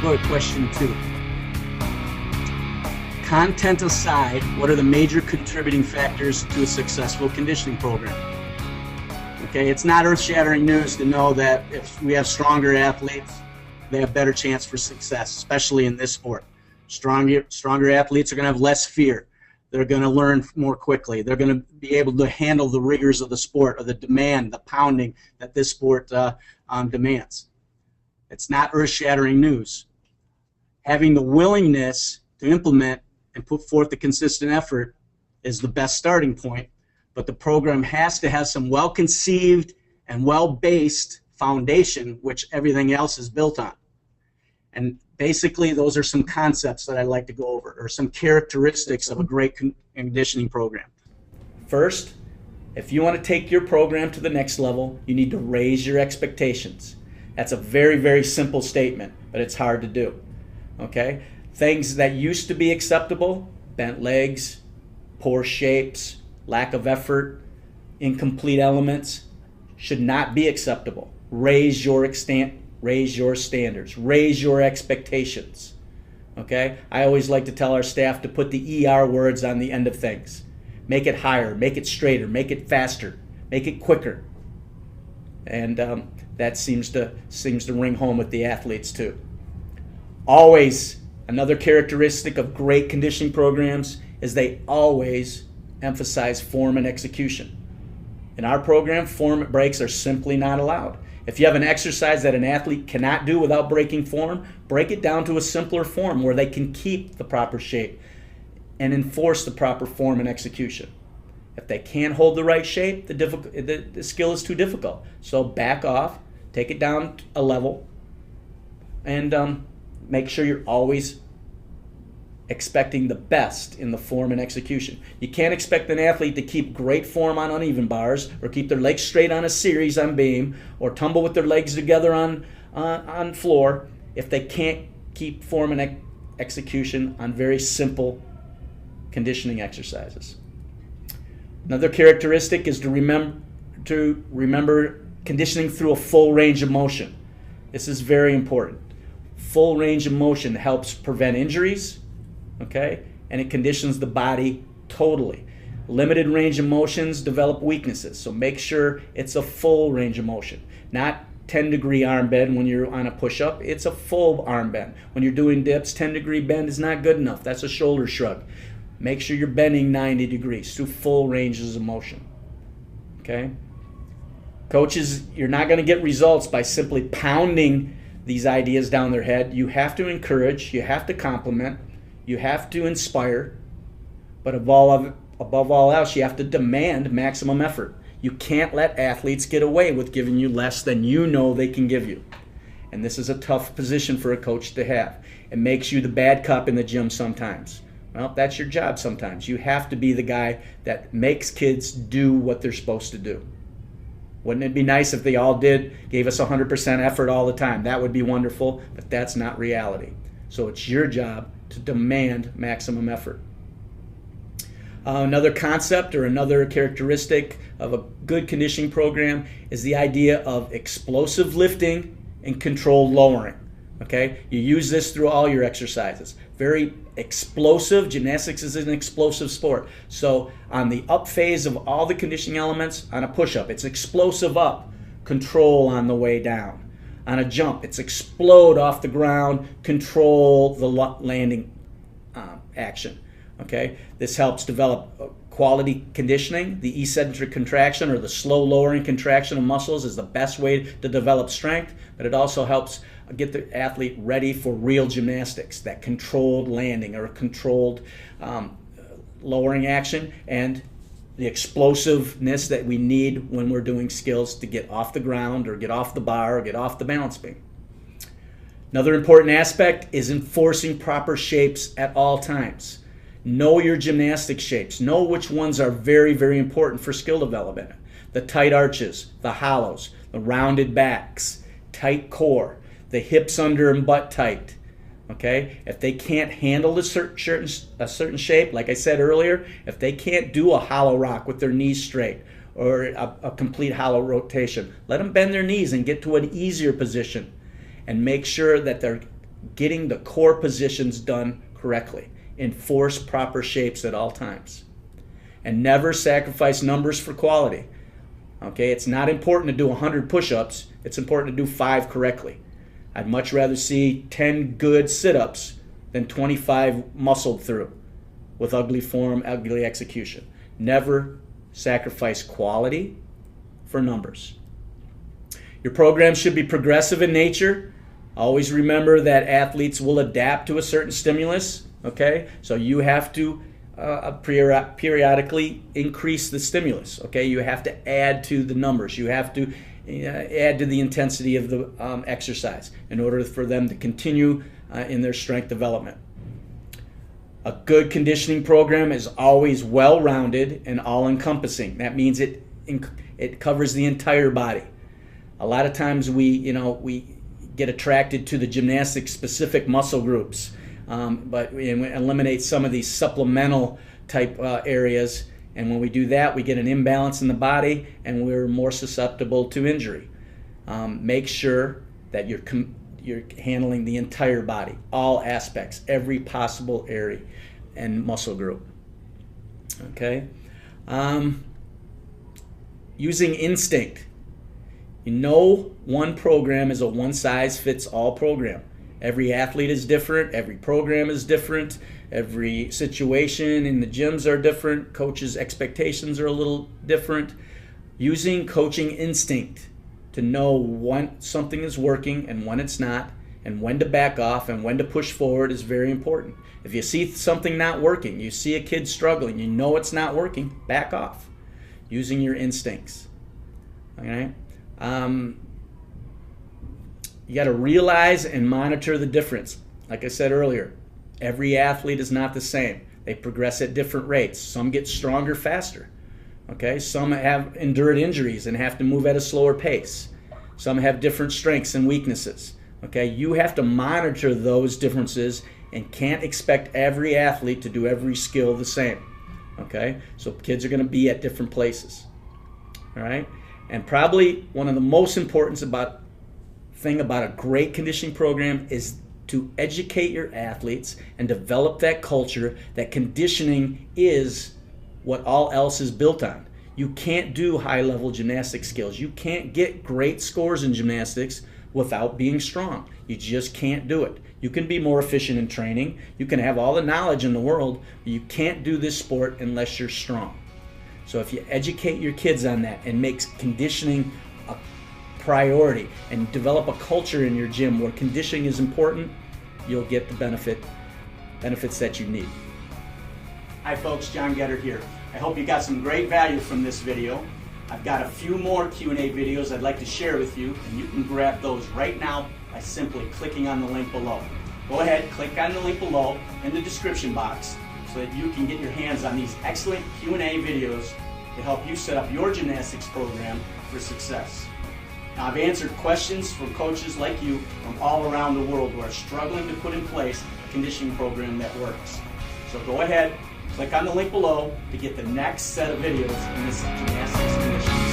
go to question 2. Content aside, what are the major contributing factors to a successful conditioning program? Okay, it's not earth-shattering news to know that if we have stronger athletes, they have better chance for success, especially in this sport. Stronger athletes are going to have less fear. They're going to learn more quickly. They're going to be able to handle the rigors of the sport, or the demand, the pounding that this sport demands. It's not earth-shattering news. Having the willingness to implement and put forth the consistent effort is the best starting point, but the program has to have some well-conceived and well-based foundation, which everything else is built on. And basically, those are some concepts that I'd like to go over, or some characteristics of a great conditioning program. First, if you want to take your program to the next level, you need to raise your expectations. That's a very, very simple statement, but it's hard to do. Okay? Things that used to be acceptable, bent legs, poor shapes, lack of effort, incomplete elements, should not be acceptable. Raise your standards, raise your expectations. Okay? I always like to tell our staff to put the ER words on the end of things. Make it higher, make it straighter, make it faster, make it quicker. And that seems to ring home with the athletes too. Always, another characteristic of great conditioning programs is they always emphasize form and execution. In our program, form breaks are simply not allowed. If you have an exercise that an athlete cannot do without breaking form, break it down to a simpler form where they can keep the proper shape and enforce the proper form and execution. If they can't hold the right shape, the skill is too difficult. So back off, take it down a level, and make sure you're always expecting the best in the form and execution. You can't expect an athlete to keep great form on uneven bars, or keep their legs straight on a series on beam, or tumble with their legs together on floor if they can't keep form and execution on very simple conditioning exercises. Another characteristic is to remember conditioning through a full range of motion. This is very important. Full range of motion helps prevent injuries, okay, and it conditions the body totally. Limited range of motions develop weaknesses, so make sure it's a full range of motion, not 10-degree arm bend when you're on a push-up. It's a full arm bend. When you're doing dips, 10-degree bend is not good enough. That's a shoulder shrug. Make sure you're bending 90 degrees through full ranges of motion. Okay? Coaches, you're not going to get results by simply pounding these ideas down their head. You have to encourage, you have to compliment, you have to inspire, but above all else, you have to demand maximum effort. You can't let athletes get away with giving you less than you know they can give you. And this is a tough position for a coach to have. It makes you the bad cop in the gym sometimes. Well, that's your job sometimes. You have to be the guy that makes kids do what they're supposed to do. Wouldn't it be nice if they all gave us 100% effort all the time? That would be wonderful, but that's not reality. So it's your job to demand maximum effort. Another concept or another characteristic of a good conditioning program is the idea of explosive lifting and controlled lowering. Okay? You use this through all your exercises. Very explosive. Gymnastics is an explosive sport. So on the up phase of all the conditioning elements, on a push-up, it's explosive up, control on the way down. On a jump, it's explode off the ground, control the landing action. Okay? This helps develop quality conditioning. The eccentric contraction, or the slow lowering contraction of muscles, is the best way to develop strength, but it also helps get the athlete ready for real gymnastics, that controlled landing or controlled lowering action, and the explosiveness that we need when we're doing skills to get off the ground or get off the bar or get off the balance beam. Another important aspect is enforcing proper shapes at all times. Know your gymnastic shapes. Know which ones are very, very important for skill development. The tight arches, the hollows, the rounded backs, tight core, the hips under and butt tight. Okay? If they can't handle a certain shape, like I said earlier, if they can't do a hollow rock with their knees straight or a complete hollow rotation, let them bend their knees and get to an easier position, and make sure that they're getting the core positions done correctly. Enforce proper shapes at all times. And never sacrifice numbers for quality. Okay, it's not important to do 100 push-ups. It's important to do 5 correctly. I'd much rather see 10 good sit-ups than 25 muscled through with ugly form, ugly execution. Never sacrifice quality for numbers. Your program should be progressive in nature. Always remember that athletes will adapt to a certain stimulus. Okay, so you have to periodically increase the stimulus. Okay, you have to add to the numbers. You have to add to the intensity of the exercise in order for them to continue in their strength development. A good conditioning program is always well-rounded and all-encompassing. That means it covers the entire body. A lot of times we get attracted to the gymnastics-specific muscle groups, but we eliminate some of these supplemental type areas. And when we do that, we get an imbalance in the body and we're more susceptible to injury. Make sure that you're handling the entire body, all aspects, every possible area and muscle group. Okay? Using instinct. One program is a one-size-fits-all program. Every athlete is different. Every program is different. Every situation in the gyms are different. Coaches' expectations are a little different. Using coaching instinct to know when something is working and when it's not, and when to back off and when to push forward is very important. If you see something not working, you see a kid struggling, you know it's not working, back off. Using your instincts. All right? You got to realize and monitor the difference. Like I said earlier, every athlete is not the same. They progress at different rates. Some get stronger faster. Okay? Some have endured injuries and have to move at a slower pace. Some have different strengths and weaknesses. Okay? You have to monitor those differences and can't expect every athlete to do every skill the same. Okay? So kids are going to be at different places. All right? And probably one of the most important thing about a great conditioning program is to educate your athletes and develop that culture that conditioning is what all else is built on. You can't do high-level gymnastic skills. You can't get great scores in gymnastics without being strong. You just can't do it. You can be more efficient in training. You can have all the knowledge in the world, but you can't do this sport unless you're strong. So if you educate your kids on that and make conditioning a priority and develop a culture in your gym where conditioning is important, you'll get the benefits that you need. Hi folks, John Geddert here. I hope you got some great value from this video. I've got a few more Q&A videos I'd like to share with you, and you can grab those right now by simply clicking on the link below. Go ahead, click on the link below in the description box so that you can get your hands on these excellent Q&A videos to help you set up your gymnastics program for success. Now, I've answered questions from coaches like you from all around the world who are struggling to put in place a conditioning program that works. So go ahead, click on the link below to get the next set of videos in this gymnastics conditioning.